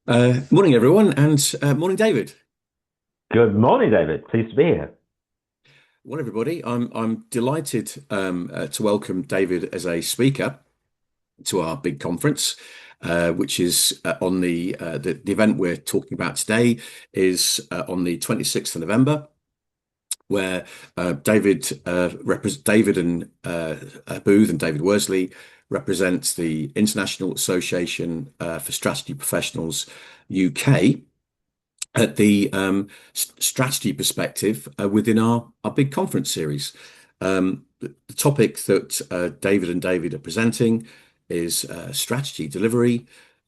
Morning, everyone, and morning, David. Good morning, David. Pleased to be here. Well, everybody, I'm delighted to welcome David as a speaker to our big conference, which is on the event we're talking about today is on the 26th of November, where David and Booth and David Worsley represents the International Association for Strategy Professionals UK at the strategy perspective within our big conference series. The topic that David and David are presenting is strategy delivery,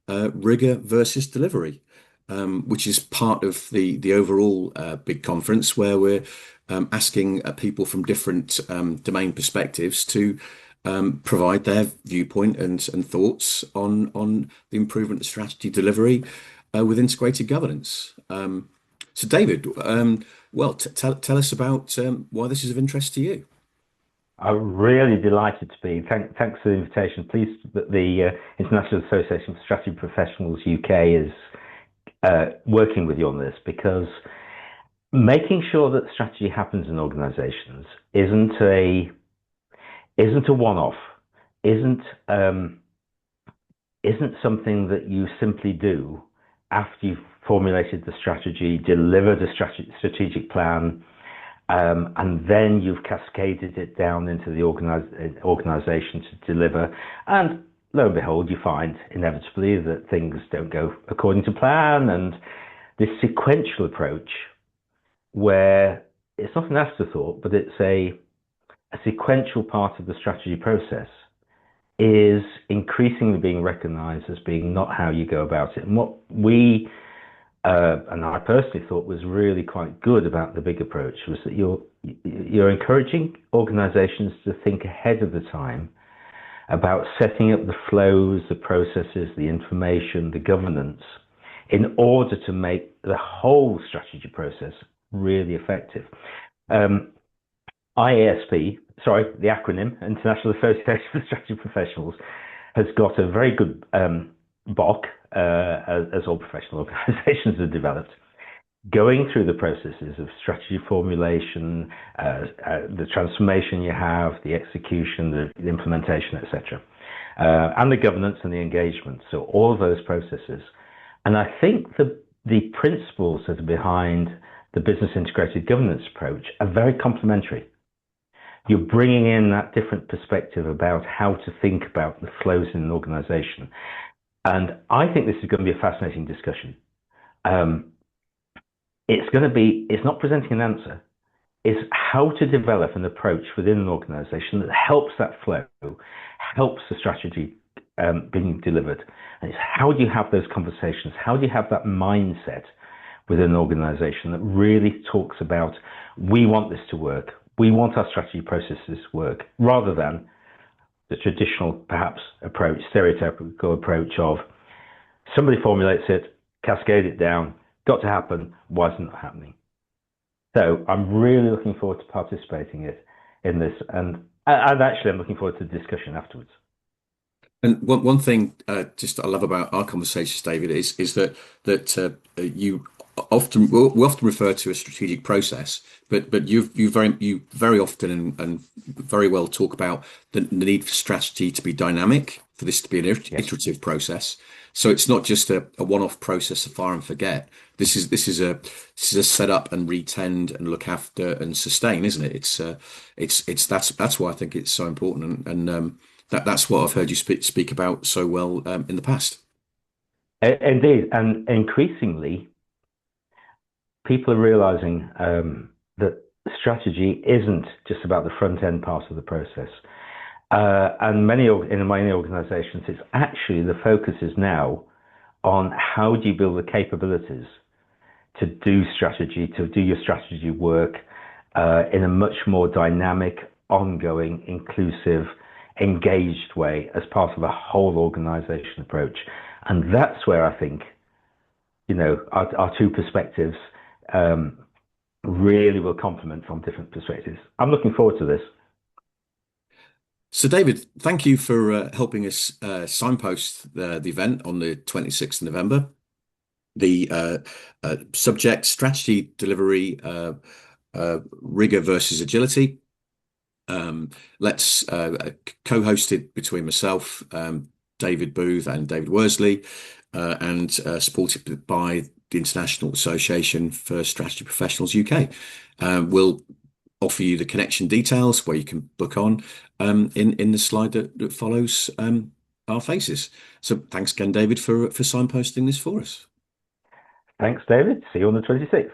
rigor versus delivery, which is part of the overall big conference where we're asking people from different domain perspectives to provide their viewpoint and thoughts on the improvement of strategy delivery with integrated governance. So, David, well, tell us about why this is of interest to you. I'm really delighted to be. Thanks for the invitation. Pleased that the International Association for Strategy Professionals UK is working with you on this, because making sure that strategy happens in organisations isn't a one-off, isn't isn't something that you simply do after you've formulated the strategy, delivered a strategic plan, and then you've cascaded it down into the organization to deliver. And lo and behold, you find inevitably that things don't go according to plan. And this sequential approach, where it's not an afterthought, but it's a sequential part of the strategy process, is increasingly being recognized as being not how you go about it. And what we and I personally thought was really quite good about the big approach was that you're encouraging organizations to think ahead of the time about setting up the flows, the processes, the information, the governance, in order to make the whole strategy process really effective. IASP, sorry, the acronym, International Association for Strategy Professionals, has got a very good BOK, as all professional organizations have developed, going through the processes of strategy formulation, the transformation you have, the execution, the implementation, etc., and the governance and the engagement. So all of those processes. And I think the principles that are behind the business integrated governance approach are very complementary. You're bringing in that different perspective about how to think about the flows in an organization. And I think this is going to be a fascinating discussion. It's not presenting an answer. It's how to develop an approach within an organization that helps that flow, helps the strategy being delivered. And it's how do you have those conversations? How do you have that mindset within an organization that really talks about, we want this to work. We want our strategy processes to work, rather than the traditional, perhaps, approach, stereotypical approach of somebody formulates it, cascade it down, got to happen, why isn't it happening? So I'm really looking forward to participating in this, and actually I'm looking forward to the discussion afterwards. And one thing just I love about our conversations, David, is that you we often refer to a strategic process, but you very often and very well talk about the need for strategy to be dynamic, for this to be an Yes. iterative process. So it's not just a one-off process of fire and forget. This is a set up and retend and look after and sustain, isn't it? It's that's why I think it's so important, and that's what I've heard you speak about so well in the past. Indeed, and increasingly, people are realizing that strategy isn't just about the front end part of the process. And in many organizations, it's actually the focus is now on how do you build the capabilities to do strategy, to do your strategy work in a much more dynamic, ongoing, inclusive, engaged way as part of a whole organization approach. And that's where I think, our two perspectives really will complement from different perspectives. I'm looking forward to this. So, David, thank you for helping us signpost the event on the 26th of November. The subject, strategy delivery, rigor versus agility. Let's co-hosted between myself, David Booth and David Worsley, and supported by the International Association for Strategy Professionals UK. We'll offer you the connection details where you can book on in the slide that follows our faces. So thanks again, David, for signposting this for us. Thanks, David. See you on the 26th.